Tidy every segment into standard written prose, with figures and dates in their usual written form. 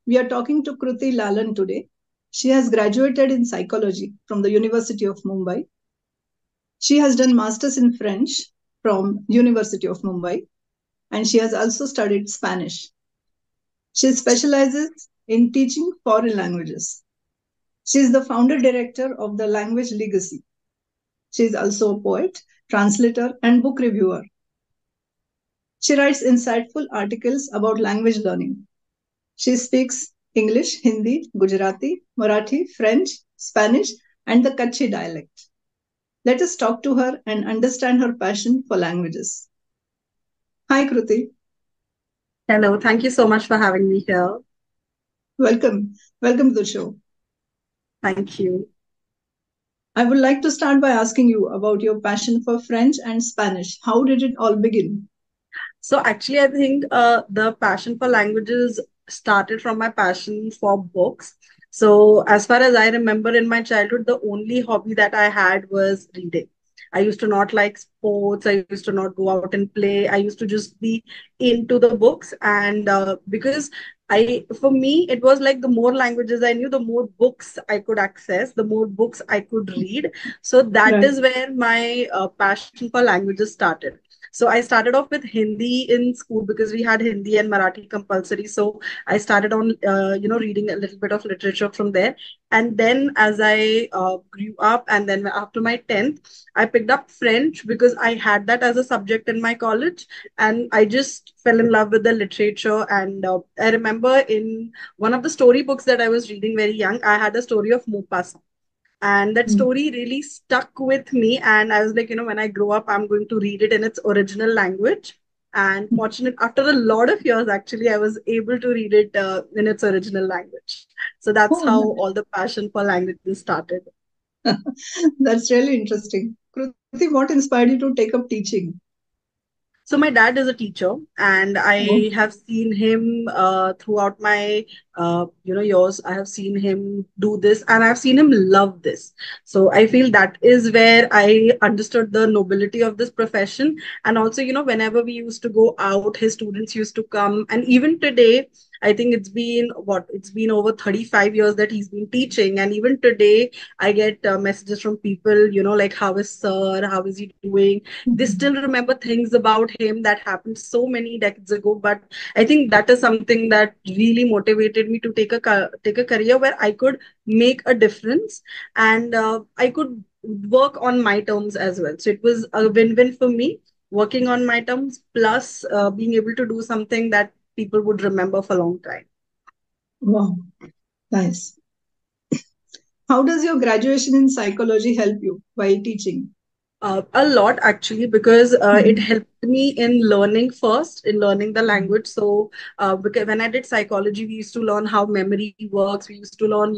We are talking to Kruti Lalan today. She has graduated in psychology from the University of Mumbai. She has done masters in French from University of Mumbai, and she has also studied Spanish. She specializes in teaching foreign languages. She is the founder director of the Language Legacy. She is also a poet, translator, and book reviewer. She writes insightful articles about language learning. She speaks English, Hindi, Gujarati, Marathi, French, Spanish, and the Kutchi dialect. Let us talk to her and understand her passion for languages. Hi, Kruti. Hello, thank you so much for having me here. Welcome. Welcome to the show. Thank you. I would like to start by asking you about your passion for French and Spanish. How did it all begin? So actually, I think the passion for languages started from my passion for books. So as far as I remember in my childhood, the only hobby that I had was reading. I used to not like sports. I used to not go out and play. I used to just be into the books. And because for me, it was like the more languages I knew, the more books I could access, the more books I could read. So that Right. is where my passion for languages started. So I started off with Hindi in school because we had Hindi and Marathi compulsory. So I started on, reading a little bit of literature from there. And then as I grew up, and then after my 10th, I picked up French because I had that as a subject in my college. And I just fell in love with the literature. And I remember in one of the storybooks that I was reading very young, I had a story of Maupassant, and that Mm. story really stuck with me. And I was like, when I grow up, I'm going to read it in its original language. And fortunate, after a lot of years, actually, I was able to read it in its original language. So that's Oh, how all the passion for languages started. that's really interesting. Kruti, what inspired you to take up teaching? So my dad is a teacher, and Oh, I have seen him throughout my years. I have seen him do this, and I've seen him love this. So I feel that is where I understood the nobility of this profession. And also, whenever we used to go out, his students used to come, and even today. I think it's been it's been over 35 years that he's been teaching. And even today, I get messages from people, like, how is sir? How is he doing? They still remember things about him that happened so many decades ago. But I think that is something that really motivated me to take a career where I could make a difference, and I could work on my terms as well. So it was a win-win for me, working on my terms plus being able to do something that people would remember for a long time. wow, nice. How does your graduation in psychology help you while teaching? A lot actually, because it Mhm. helped me in learning first, in learning the language. So because when I did psychology, we used to learn how memory works. We used to learn,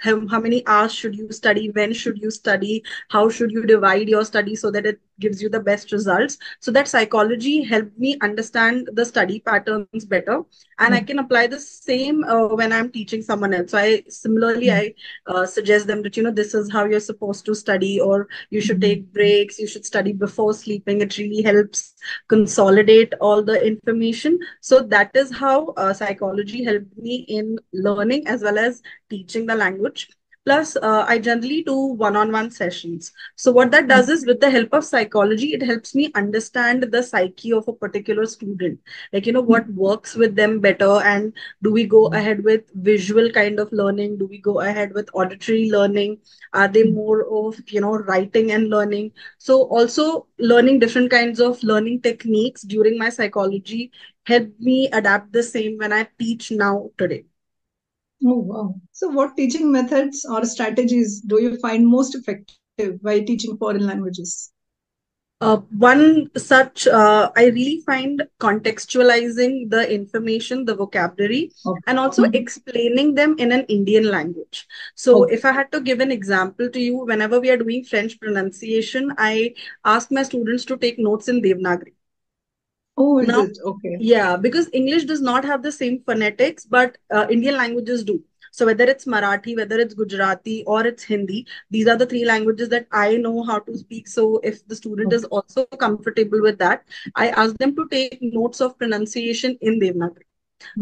how many hours should you study, when should you study, how should you divide your study so that it gives you the best results. So that psychology helped me understand the study patterns better, and I can apply the same when I'm teaching someone else. So I similarly I suggest them that this is how you're supposed to study, or you should take breaks, you should study before sleeping. It really helps consolidate all the information. So that is how psychology helped me in learning as well as teaching the language. Plus, I generally do one-on-one sessions. So what that does is, with the help of psychology, it helps me understand the psyche of a particular student, like what works with them better. And do we go ahead with visual kind of learning, do we go ahead with auditory learning, are they more of writing and learning? So also learning different kinds of learning techniques during my psychology helped me adapt the same when I teach now today. Oh, wow. So, what teaching methods or strategies do you find most effective while teaching foreign languages? One such, I really find contextualizing the information, the vocabulary, Okay. and also Mhm. explaining them in an Indian language. So, Okay. if I had to give an example to you, whenever we are doing French pronunciation, I ask my students to take notes in Devanagari. Oh, is Now, it? Okay. yeah, because English does not have the same phonetics, but Indian languages do. So whether it's Marathi, whether it's Gujarati, or it's Hindi, these are the three languages that I know how to speak. So if the student is also comfortable with that, I ask them to take notes of pronunciation in Devanagari.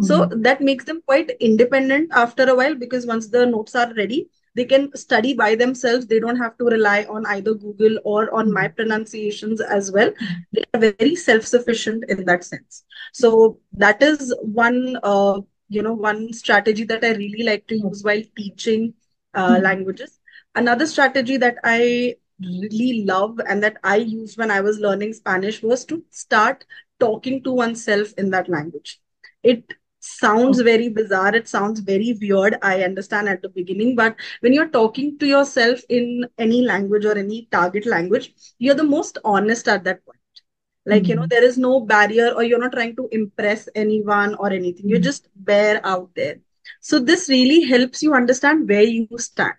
So Mm. that makes them quite independent after a while, because once the notes are ready, they can study by themselves. They don't have to rely on either Google or on my Mm. pronunciations as well. They are very self-sufficient in that sense. So that is one, one strategy that I really like to use while teaching Mm. languages. Another strategy that I really love and that I used when I was learning Spanish was to start talking to oneself in that language. It sounds Oh. very bizarre, it sounds very weird, I understand at the beginning, but when you're talking to yourself in any language or any target language, you're the most honest at that point. Like, Mm. there is no barrier, or you're not trying to impress anyone or anything. You're Mm. just bare out there. So this really helps you understand where you stand.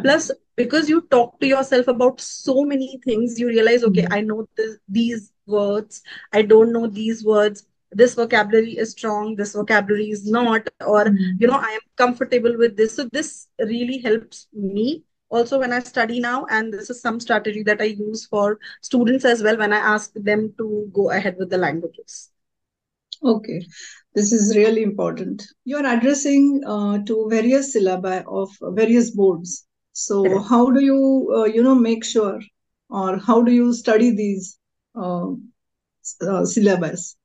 Plus, Right. because you talk to yourself about so many things, you realize, okay, Mm. I know these words, I don't know these words. This vocabulary is strong, this vocabulary is not, or, Mm. I am comfortable with this. So this really helps me also when I study now. And this is some strategy that I use for students as well when I ask them to go ahead with the languages. Okay, this is really important. You are addressing to various syllabi of various boards. So, Correct. how do you, make sure, or how do you study these uh, syllabus?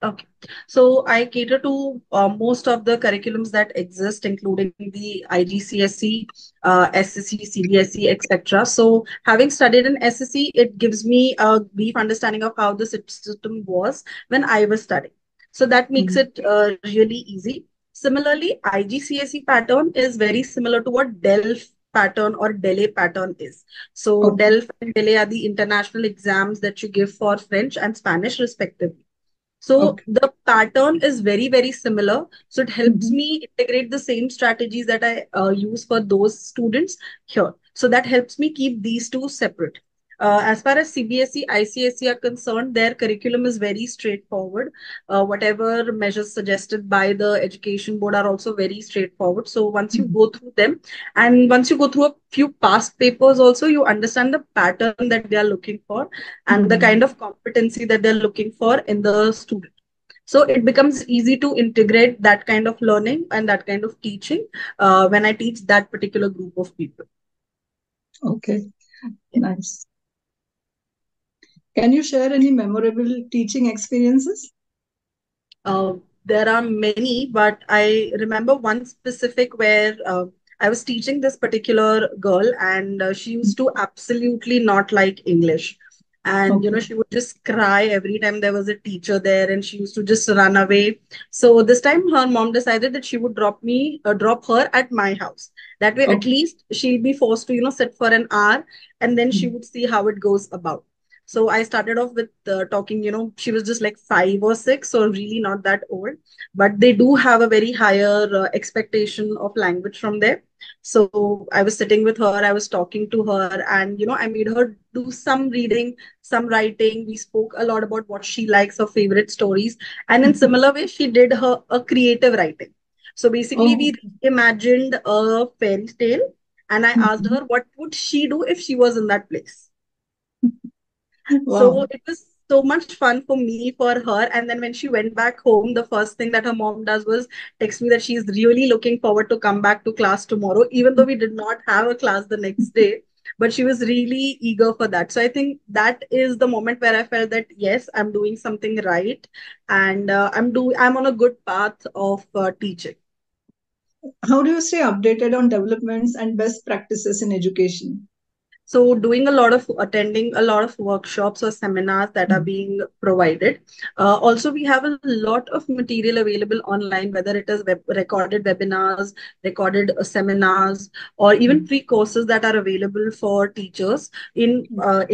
Okay. So I cater to most of the curriculums that exist, including the IGCSE, SSC, CBSE, etc. So having studied in SSC, it gives me a brief understanding of how the system was when I was studying. So that makes Mm. it really easy. Similarly, IGCSE pattern is very similar to what DELF pattern or DELE pattern is. So Okay. DELF and DELE are the international exams that you give for French and Spanish respectively. So Okay. the pattern is very, very similar. So it helps Mhm. me integrate the same strategies that I use for those students here. So that helps me keep these two separate. As far as CBSE, ICSE are concerned, their curriculum is very straightforward. Whatever measures suggested by the education board are also very straightforward. So once you Mhm. go through them, and once you go through a few past papers also, you understand the pattern that they are looking for and the kind Mhm. of competency that they're looking for in the student. So it becomes easy to integrate that kind of learning and that kind of teaching when I teach that particular group of people. Okay. Nice. Can you share any memorable teaching experiences? Uh, there are many, but I remember one specific where I was teaching this particular girl, and she used to absolutely not like English. And Okay. she would just cry every time there was a teacher there, and she used to just run away. So this time, her mom decided that she would drop her at my house. That way, at Okay. least she'll be forced to, sit for an hour, and then she Mm. would see how it goes about. So I started off with talking, she was just like 5 or 6, so really not that old, but they do have a very higher expectation of language from there. So I was sitting with her, I was talking to her, and I made her do some reading, some writing. We spoke a lot about what she likes, her favorite stories, and in similar way, she did her a creative writing. So basically, Oh, we okay. imagined a fairy tale, and I asked Mhm. her what would she do if she was in that place. So Wow. it was so much fun for me, for her. And then when she went back home, the first thing that her mom does was text me that she's really looking forward to come back to class tomorrow, even though we did not have a class the next day. But she was really eager for that. So I think that is the moment where I felt that yes, I'm doing something right, and I'm on a good path of teaching. How do you stay updated on developments and best practices in education? So doing a lot of attending a lot of workshops or seminars that are Mm. being provided. Also, we have a lot of material available online, whether it is recorded webinars, recorded seminars, or even Mm. free courses that are available for teachers in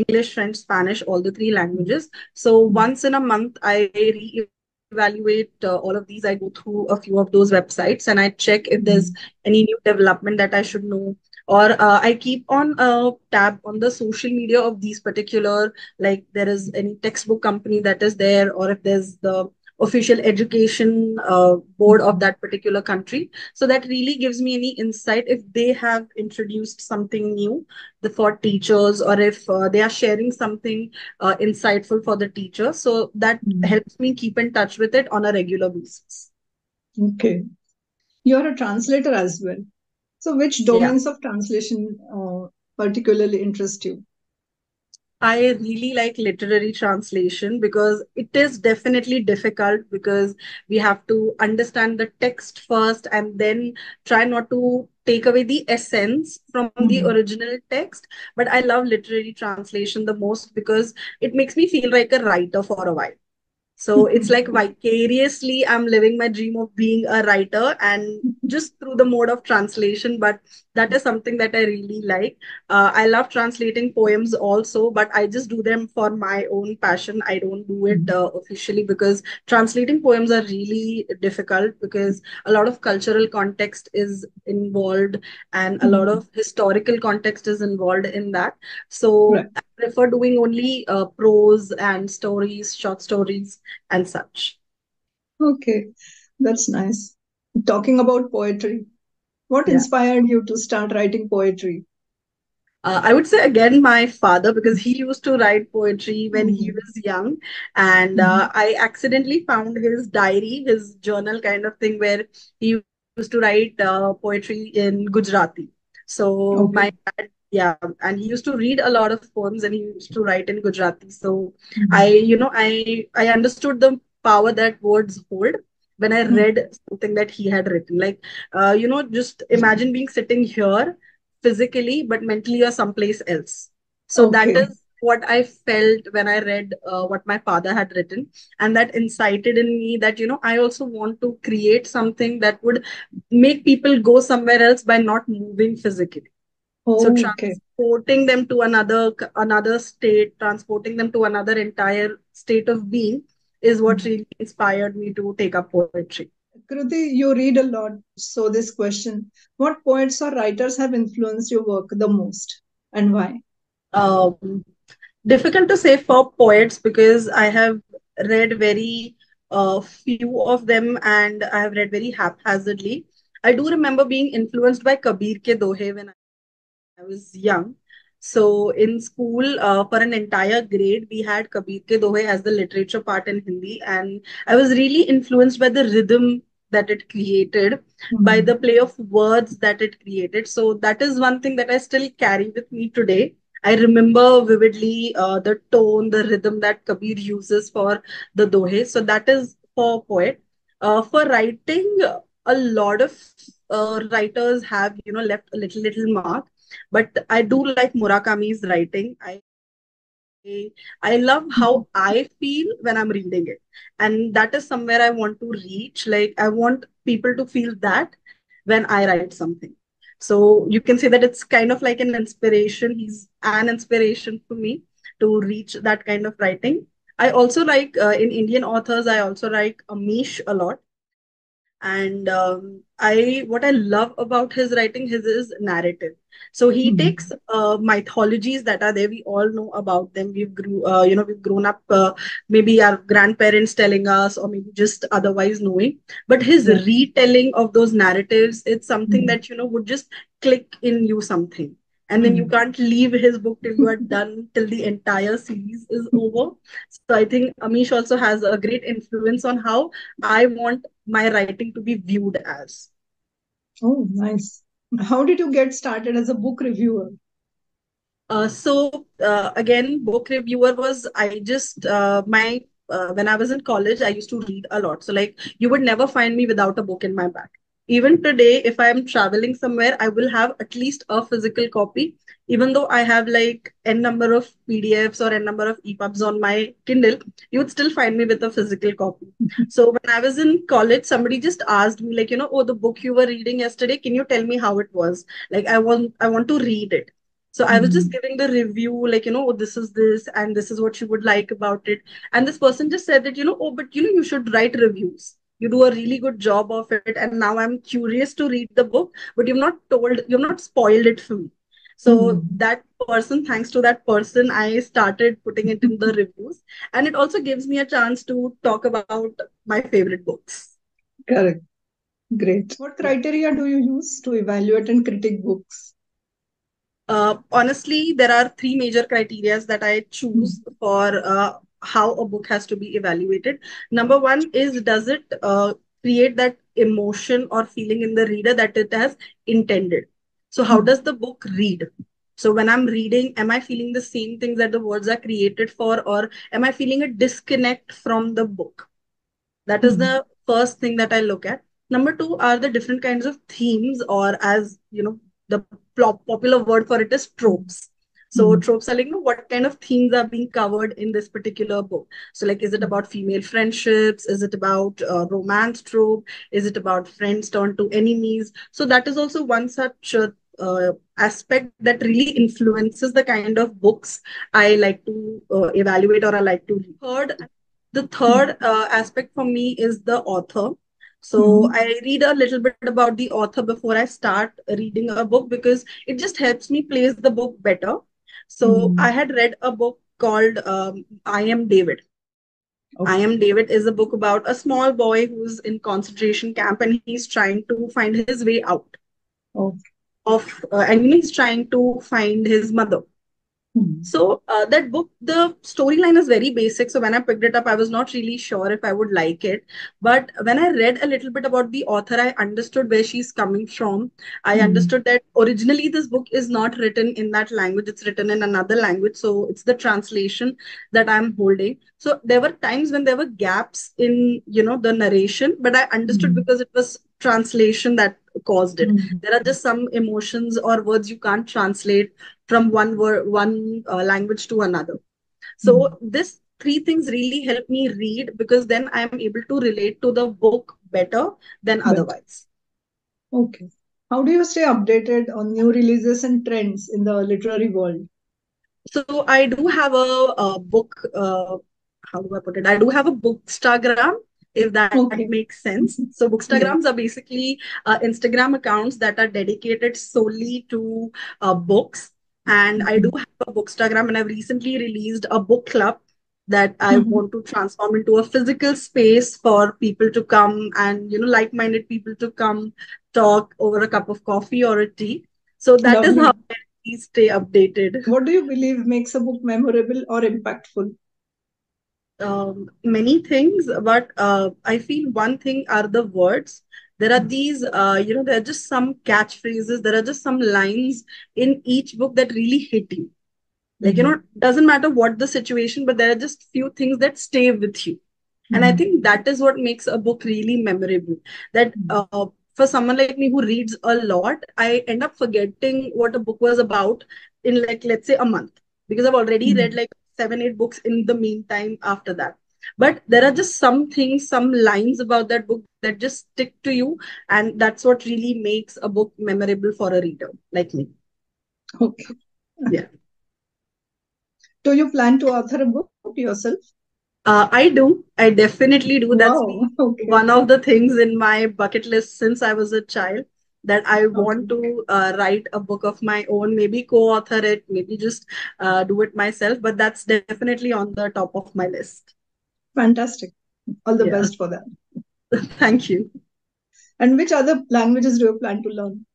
English, French, Spanish, all the three Mm. languages. So Mm. once in a month, I reevaluate all of these. I go through a few of those websites and I check if there's Mm. any new development that I should know, or I keep on a tab on the social media of these particular, like there is any textbook company that is there, or if there's the official education board of Mm. that particular country. So that really gives me any insight if they have introduced something new for teachers, or if they are sharing something insightful for the teacher. So that Mm. helps me keep in touch with it on a regular basis. Okay. You're a translator as well. So, which Yeah. domains of translation particularly interest you? I really like literary translation because it is definitely difficult because we have to understand the text first and then try not to take away the essence from the Mhm. original text. But I love literary translation the most because it makes me feel like a writer for a while. So it's like vicariously, I'm living my dream of being a writer and just through the mode of translation. But that is something that I really like. I love translating poems also, but I just do them for my own passion. I don't do it officially because translating poems are really difficult because a lot of cultural context is involved and a lot Mhm. of historical context is involved in that. So Right. I prefer doing only prose and stories, short stories and such. Okay. That's nice. Talking about poetry, what Yeah. inspired you to start writing poetry? I would say again my father because he used to write poetry when he Mhm. was young, and Mhm. I accidentally found his diary, his journal kind of thing, where he used to write poetry in Gujarati. So my Okay. dad, yeah, and he used to read a lot of poems and he used to write in Gujarati. So Mhm. I understood the power that words hold when I Mhm. read something that he had written. Like, just imagine being sitting here physically, but mentally you're someplace else. So that Okay. is what I felt when I read what my father had written. And that incited in me that, I also want to create something that would make people go somewhere else by not moving physically. So Oh, okay. transporting them to another state, transporting them to another entire state of being is what Mhm. really inspired me to take up poetry. Kruti, you read a lot. So, this question, what poets or writers have influenced your work the most and why? Um, Difficult to say for poets because I have read very few of them and I have read very haphazardly. I do remember being influenced by Kabir ke Dohe when I was young. So in school, for an entire grade, we had Kabir ke Dohe as the literature part in Hindi, and I was really influenced by the rhythm that it created, by the Mhm. play of words that it created. So that is one thing that I still carry with me today. I remember vividly the tone, the rhythm that Kabir uses for the dohe. So that is for poet. For writing, a lot of writers have left a little mark, but I do like Murakami's writing. I love how I feel when I'm reading it, and that is somewhere I want to reach. Like I want people to feel that when I write something. So you can say that it's kind of like an inspiration. He's an inspiration for me to reach that kind of writing. I also like in Indian authors, I also like Amish a lot. And I what I love about his writing, his is narrative. So he takes Mhm. mythologies that are there. We all know about them. We've grown up, maybe our grandparents telling us, or maybe just otherwise knowing. But his Yeah. retelling of those narratives, it's something Mhm. that would just click in you something. And then you Mhm. can't leave his book till you are done, till the entire series is over. So I think Amish also has a great influence on how I want my writing to be viewed as. Oh, nice. How did you get started as a book reviewer? Again, book reviewer was I just my when I was in college, I used to read a lot. So like you would never find me without a book in my bag. Even today, if I am traveling somewhere, I will have at least a physical copy. Even though I have like n number of PDFs or n number of EPUBs on my Kindle, you would still find me with a physical copy. So when I was in college, somebody just asked me like, oh, the book you were reading yesterday, can you tell me how it was? Like I want to read it. So I was just Mhm. giving the review, like, oh, this is this, and this is what you would like about it. And this person just said that, oh, but you should write reviews. You do a really good job of it. And now I'm curious to read the book, but you've not spoiled it for me. So Mhm. that person, thanks to that person, I started putting it in the reviews. And it also gives me a chance to talk about my favorite books. Correct. Great. What criteria do you use to evaluate and critique books? Honestly, there are three major criterias that I Mhm. choose for how a book has to be evaluated. Number one is, does it create that emotion or feeling in the reader that it has intended. So how Hmm. does the book read? So when I'm reading, am I feeling the same things that the words are created for, or am I feeling a disconnect from the book? That is Hmm. the first thing that I look at. Number two are the different kinds of themes, or as you know, the popular word for it is tropes. So Hmm. tropes are like, what kind of themes are being covered in this particular book. So like, is it Hmm. about female friendships? Is it about romance trope? Is it about friends turned to enemies? So that is also one such aspect that really influences the kind of books I like to evaluate or I like to read. The Hmm. third aspect for me is the author. So Hmm. I read a little bit about the author before I start reading a book because it just helps me place the book better. So I Hmm. had read a book called I Am David. I Okay. Am David is a book about a small boy who's in concentration camp and he's trying to find his way out Okay. and he's trying to find his mother. Hmm. So that book, the storyline is very basic. So when I picked it up, I was not really sure if I would like it. But when I read a little bit about the author, I understood where she's coming from. I Hmm. understood that originally this book is not written in that language; it's written in another language. So it's the translation that I'm holding. So there were times when there were gaps in the narration, but I understood Hmm. because it was translation that caused it. Hmm. There are just some emotions or words you can't translate from one word, one language to another. So Hmm. this three things really help me read because then I am able to relate to the book better than But otherwise. okay. How do you stay updated on new releases and trends in the literary world? So I do have a book. How do I put it? I do have a bookstagram, if that Okay. makes sense. So Yeah. bookstagrams are basically Instagram accounts that are dedicated solely to books. And I do Mhm. have a bookstagram, and I've recently released a book club that I Mhm. want to transform into a physical space for people to come and like-minded people to come talk over a cup of coffee or a tea. So that is how Lovely. I stay updated. What do you believe makes a book memorable or impactful? Many things, but I feel one thing are the words. There are these, there are just some catchphrases, there are just some lines in each book that really hit you. Like, Mhm. doesn't matter what the situation, but there are just few things that stay with you. And I Mhm. think that is what makes a book really memorable. That Mhm. for someone like me who reads a lot, I end up forgetting what a book was about in, like, let's say a month, because I've already read Mhm. like 7, 8 books in the meantime after that. But there are just some things, some lines about that book that just stick to you. And that's what really makes a book memorable for a reader like me. Okay. Yeah. Do you plan to author a book yourself? I do. I definitely do. That's Wow. been Okay. one of the things in my bucket list since I was a child, that I want Okay. to write a book of my own, maybe co-author it, maybe just do it myself. But that's definitely on the top of my list. Fantastic. All the Yeah. best for that. Thank you. And which other languages do you plan to learn?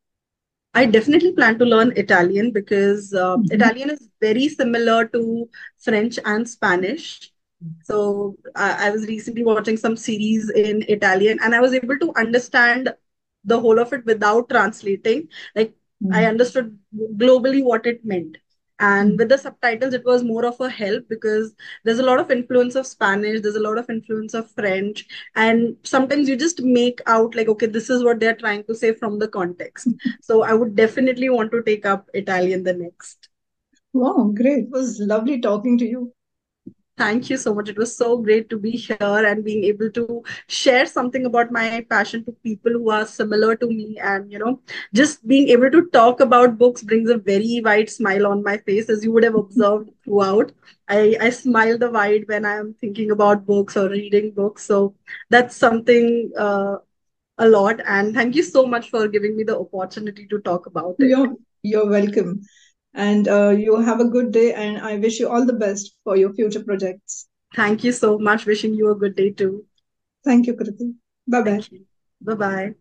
I definitely plan to learn Italian because Mhm. Italian is very similar to French and Spanish. So I was recently watching some series in Italian and I was able to understand the whole of it without translating. Like, I Mhm. understood globally what it meant. And Mhm. with the subtitles, it was more of a help because there's a lot of influence of Spanish, there's a lot of influence of French, and sometimes you just make out like, okay, this is what they're trying to say from the context. So I would definitely want to take up Italian the next. Wow, great. It was lovely talking to you. Thank you so much. It was so great to be here and being able to share something about my passion to people who are similar to me. And, just being able to talk about books brings a very wide smile on my face, as you would have observed throughout. I smile the wide when I'm thinking about books or reading books. So that's something a lot. And thank you so much for giving me the opportunity to talk about it. You're welcome. And you have a good day, and I wish you all the best for your future projects. Thank you so much. Wishing you a good day too. Thank you, Kruti. Bye bye. Thank you. Bye bye.